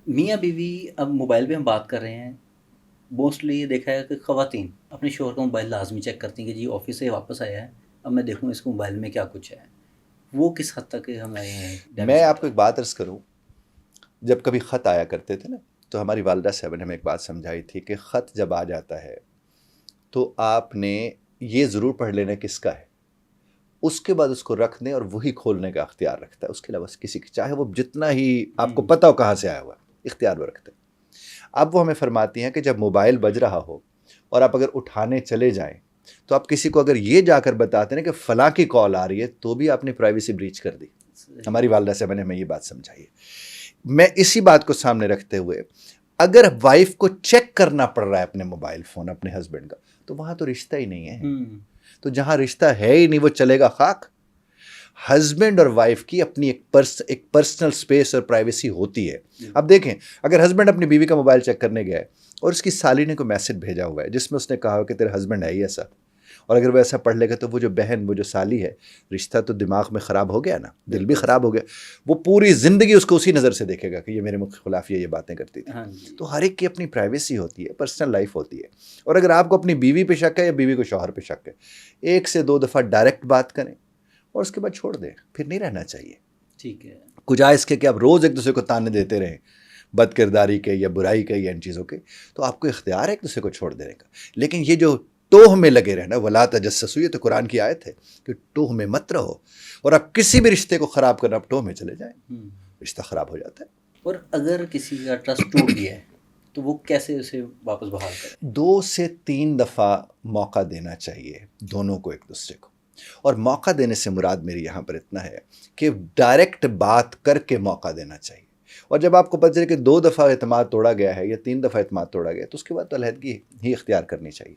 میاں بیوی اب موبائل پہ ہم بات کر رہے ہیں، موسٹلی یہ دیکھا ہے کہ خواتین اپنے شوہر کا موبائل لازمی چیک کرتی ہیں کہ جی آفس سے واپس آیا ہے، اب میں دیکھوں اس کو موبائل میں کیا کچھ ہے۔ وہ کس حد تک ہمیں میں ڈیمیج آپ کرتا کو ہے؟ ایک بات عرض کروں، جب کبھی خط آیا کرتے تھے نا، تو ہماری والدہ صاحب نے ہمیں ایک بات سمجھائی تھی کہ خط جب آ جاتا ہے تو آپ نے یہ ضرور پڑھ لینا کس کا ہے، اس کے بعد اس کو رکھ دیں اور وہی کھولنے کا اختیار رکھتا ہے، اس کے علاوہ کسی کی چاہے وہ جتنا ہی آپ کو ہوں پتہ ہو کہاں سے آیا ہوا ہے، اختیار وہ رکھتے ہیں۔ اب وہ ہمیں فرماتی ہیں کہ جب موبائل بج رہا ہو اور آپ اگر اٹھانے چلے جائیں تو آپ کسی کو اگر یہ جا کر بتاتے ہیں کہ فلاں کی کال آ رہی ہے، تو بھی آپ نے پرائیویسی بریچ کر دی۔ صحیح ہماری بات والدہ صاحب نے ہمیں یہ بات سمجھائی ہے۔ میں اسی بات کو سامنے رکھتے ہوئے، اگر وائف کو چیک کرنا پڑ رہا ہے اپنے موبائل فون اپنے ہسبینڈ کا، تو وہاں تو رشتہ ہی نہیں ہے۔ ہوں تو جہاں رشتہ ہے ہی نہیں وہ چلے گا خاک۔ ہسبینڈ اور وائف کی اپنی ایک پرسنل سپیس اور پرائیویسی ہوتی ہے۔ اب دیکھیں، اگر ہسبینڈ اپنی بیوی کا موبائل چیک کرنے گیا ہے اور اس کی سالی نے کوئی میسج بھیجا ہوا ہے جس میں اس نے کہا ہو کہ تیرا ہسبینڈ ہے ہی ایسا، اور اگر وہ ایسا پڑھ لے گا تو وہ جو بہن، وہ جو سالی ہے، رشتہ تو دماغ میں خراب ہو گیا نا، دل بھی بالکل خراب ہو گیا۔ وہ پوری زندگی اس کو اسی نظر سے دیکھے گا کہ یہ میرے خلاف یہ باتیں کرتی تھی۔ ہاں جی تو ہر ایک کی اپنی پرائیویسی ہوتی ہے، پرسنل لائف ہوتی ہے۔ اور اگر آپ کو اپنی بیوی پہ شک ہے یا بیوی کو شوہر پہ شک ہے، ایک سے دو دفعہ ڈائریکٹ بات کریں اور اس کے بعد چھوڑ دیں، پھر نہیں رہنا چاہیے۔ ٹھیک ہے۔ کجائے اس کے کہ آپ روز ایک دوسرے کو تانے دیتے رہیں بد کرداری کے یا برائی کے یا ان چیزوں کے، تو آپ کو اختیار ہے ایک دوسرے کو چھوڑ دینے کا۔ لیکن یہ جو ٹوہ میں لگے رہنا، ولا تجسسوا، یہ تو قرآن کی آیت ہے کہ ٹوہ میں مت رہو، اور آپ کسی بھی رشتے کو خراب کرنا، آپ ٹوہ میں چلے جائیں، ہوں رشتہ خراب ہو جاتا ہے۔ اور اگر کسی کا ٹرسٹ ٹوٹ گیا ہے تو وہ کیسے اسے واپس بحال کرے؟ 2 سے 3 دفعہ موقع دینا چاہیے دونوں کو ایک دوسرے کو۔ اور موقع دینے سے مراد میری یہاں پر اتنا ہے کہ ڈائریکٹ بات کر کے موقع دینا چاہیے۔ اور جب آپ کو پتہ چلے کہ 2 دفعہ اعتماد توڑا گیا ہے یا 3 دفعہ اعتماد توڑا گیا ہے، تو اس کے بعد تو علیحدگی ہی اختیار کرنی چاہیے۔